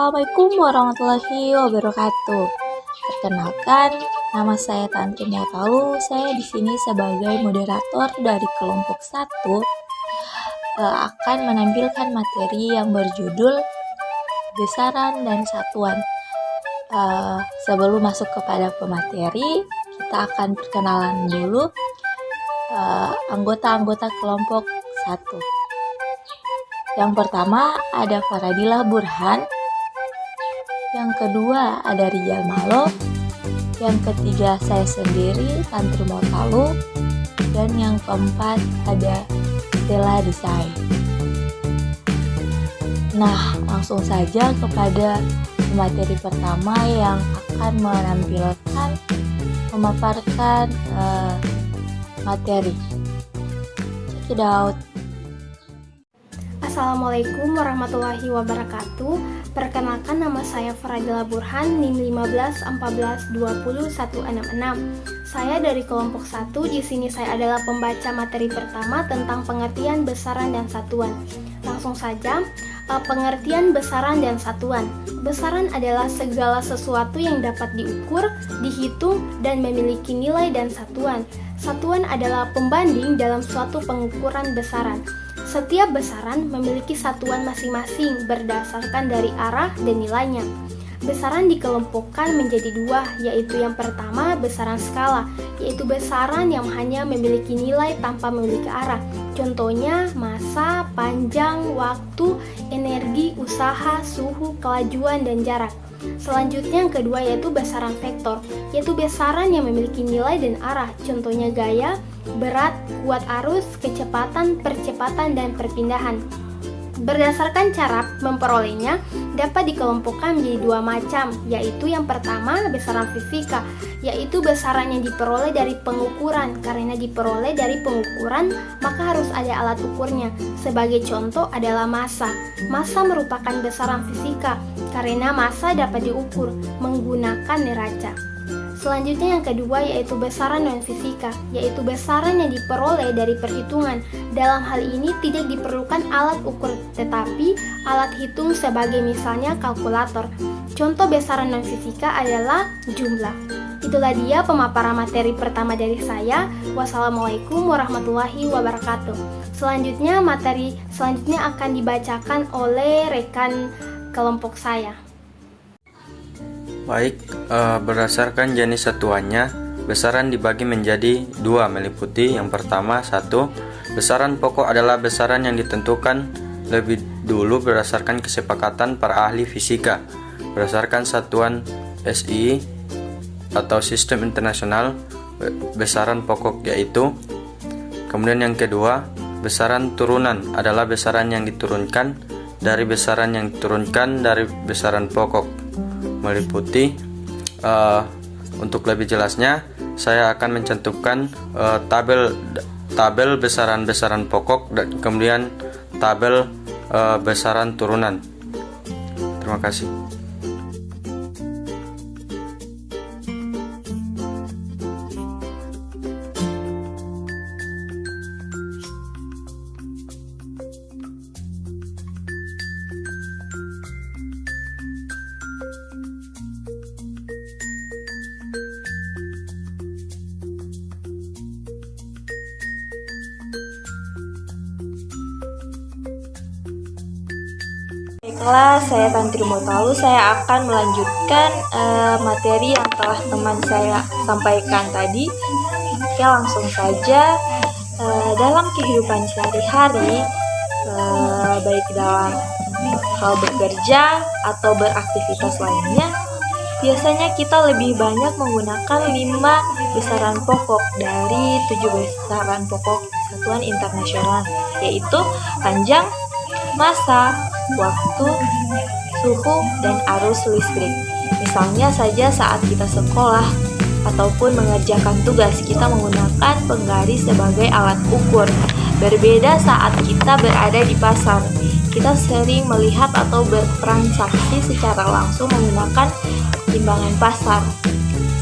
Assalamualaikum warahmatullahi wabarakatuh. Perkenalkan, nama saya Tantri Motalu. Saya di sini sebagai moderator dari kelompok 1 akan menampilkan materi yang berjudul besaran dan satuan. Sebelum masuk kepada pemateri, kita akan perkenalan dulu anggota-anggota kelompok 1. Yang pertama ada Faradilah Burhan, yang kedua ada Rijal Malo, yang ketiga saya sendiri Tantri Motalu, dan yang keempat ada Stella Desai. Nah, langsung saja kepada materi pertama yang akan memaparkan materi. Check it out. Assalamualaikum warahmatullahi wabarakatuh. Perkenalkan, nama saya Faradilah Burhan, NIM 15142016. Saya dari kelompok 1. Di sini saya adalah pembaca materi pertama tentang pengertian besaran dan satuan. Langsung saja, pengertian besaran dan satuan. Besaran adalah segala sesuatu yang dapat diukur, dihitung, dan memiliki nilai dan satuan. Satuan adalah pembanding dalam suatu pengukuran besaran. Setiap besaran memiliki satuan masing-masing berdasarkan dari arah dan nilainya. Besaran dikelompokkan menjadi dua, yaitu yang pertama besaran skala, yaitu besaran yang hanya memiliki nilai tanpa memiliki arah. Contohnya massa, panjang, waktu, energi, usaha, suhu, kelajuan, dan jarak. Selanjutnya yang kedua yaitu besaran vektor, yaitu besaran yang memiliki nilai dan arah. Contohnya gaya, berat, kuat arus, kecepatan, percepatan, dan perpindahan. Berdasarkan cara memperolehnya dapat dikelompokkan menjadi dua macam, yaitu yang pertama besaran fisika, yaitu besaran yang diperoleh dari pengukuran. Karena diperoleh dari pengukuran, maka harus ada alat ukurnya. Sebagai contoh adalah massa. Massa merupakan besaran fisika, karena massa dapat diukur menggunakan neraca. Selanjutnya yang kedua yaitu besaran non-fisika, yaitu besaran yang diperoleh dari perhitungan. Dalam hal ini tidak diperlukan alat ukur, tetapi alat hitung sebagai misalnya kalkulator. Contoh besaran non-fisika adalah jumlah. Itulah dia pemaparan materi pertama dari saya. Wassalamualaikum warahmatullahi wabarakatuh. Selanjutnya materi selanjutnya akan dibacakan oleh rekan kelompok saya. Baik, berdasarkan jenis satuannya, besaran dibagi menjadi dua, meliputi yang pertama, 1. Besaran pokok adalah besaran yang ditentukan lebih dulu berdasarkan kesepakatan para ahli fisika berdasarkan satuan SI atau sistem internasional besaran pokok, yaitu. Kemudian yang kedua, besaran turunan adalah besaran yang diturunkan dari besaran yang diturunkan dari besaran pokok, meliputi. Untuk lebih jelasnya saya akan mencantumkan tabel besaran-besaran pokok dan kemudian tabel besaran turunan. Terima kasih. Baiklah, saya Tantri Motalu. Saya akan melanjutkan materi yang telah teman saya sampaikan tadi. Oke, langsung saja. Dalam kehidupan sehari-hari, baik dalam hal bekerja atau beraktivitas lainnya, biasanya kita lebih banyak menggunakan 5 besaran pokok dari 7 besaran pokok satuan internasional, yaitu panjang, massa, waktu, suhu, dan arus listrik. Misalnya saja saat kita sekolah ataupun mengerjakan tugas, kita menggunakan penggaris sebagai alat ukur. Berbeda saat kita berada di pasar. Kita sering melihat atau bertransaksi secara langsung menggunakan timbangan pasar.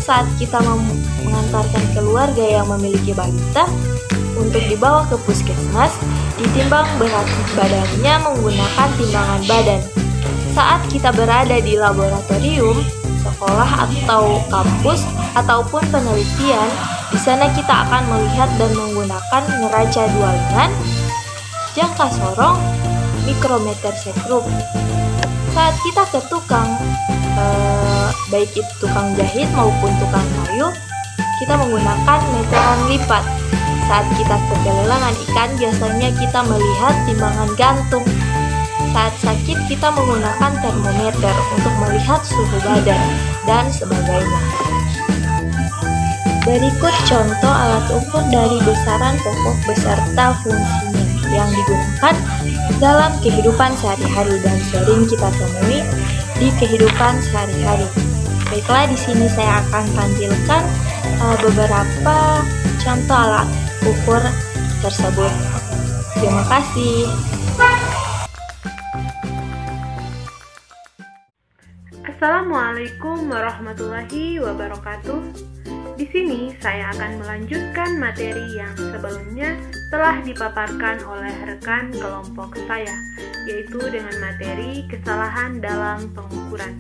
Saat kita mengantarkan keluarga yang memiliki balita untuk dibawa ke puskesmas, ditimbang berat badannya menggunakan timbangan badan. Saat kita berada di laboratorium, sekolah atau kampus ataupun penelitian, di sana kita akan melihat dan menggunakan neraca dua lengan, jangka sorong, mikrometer sekrup. Saat kita ke tukang, baik itu tukang jahit maupun tukang kayu, kita menggunakan meteran lipat. Saat kita ke pelelangan ikan, biasanya kita melihat timbangan gantung. Saat sakit, kita menggunakan termometer untuk melihat suhu badan, dan sebagainya. Berikut contoh alat ukur dari besaran pokok beserta fungsinya yang digunakan dalam kehidupan sehari-hari dan sering kita temui di kehidupan sehari-hari. Baiklah, di sini saya akan tampilkan beberapa contoh alat ukur tersebut. Terima kasih. Assalamualaikum warahmatullahi wabarakatuh. Di sini saya akan melanjutkan materi yang sebelumnya telah dipaparkan oleh rekan kelompok saya, yaitu dengan materi kesalahan dalam pengukuran.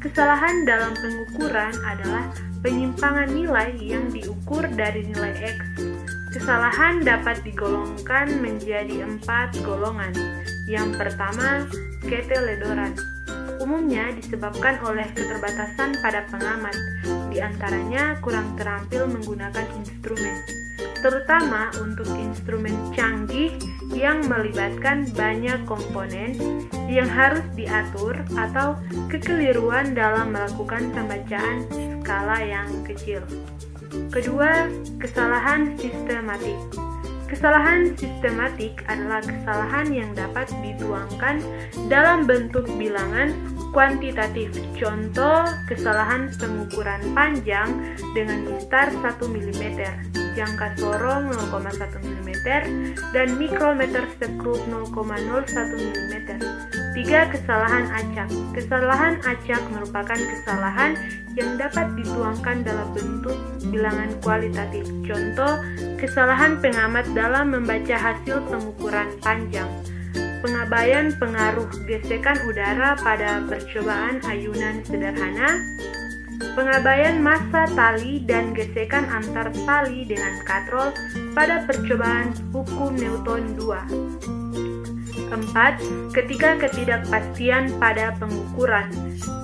Kesalahan dalam pengukuran adalah penyimpangan nilai yang diukur dari nilai X. Kesalahan dapat digolongkan menjadi 4 golongan. Yang pertama, keteledoran. Umumnya disebabkan oleh keterbatasan pada pengamat, di antaranya kurang terampil menggunakan instrumen, terutama untuk instrumen canggih yang melibatkan banyak komponen yang harus diatur atau kekeliruan dalam melakukan pembacaan skala yang kecil. Kedua, kesalahan sistematik. Kesalahan sistematik adalah kesalahan yang dapat dituangkan dalam bentuk bilangan kuantitatif. Contoh, kesalahan pengukuran panjang dengan mistar 1 mm, jangka sorong 0,1 mm, dan mikrometer sekrup 0,01 mm. 3. Kesalahan acak. Kesalahan acak merupakan kesalahan yang dapat dituangkan dalam bentuk bilangan kualitatif. Contoh, kesalahan pengamat dalam membaca hasil pengukuran panjang. Pengabaian pengaruh gesekan udara pada percobaan ayunan sederhana. Pengabaian massa tali dan gesekan antar tali dengan katrol pada percobaan hukum Newton 2. 4. Ketika ketidakpastian pada pengukuran.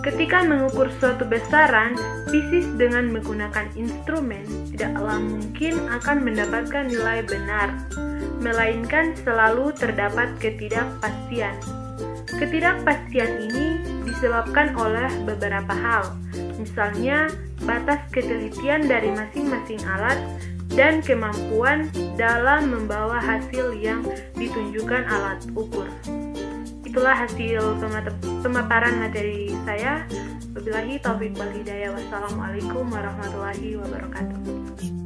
Ketika mengukur suatu besaran, fisis dengan menggunakan instrumen tidaklah mungkin akan mendapatkan nilai benar, melainkan selalu terdapat ketidakpastian. Ketidakpastian ini disebabkan oleh beberapa hal, misalnya batas ketelitian dari masing-masing alat dan kemampuan dalam membawa hasil yang ditunjukkan alat ukur. Itulah hasil pemaparan materi saya. Wabillahi taufiq wal hidayah. Wassalamualaikum warahmatullahi wabarakatuh.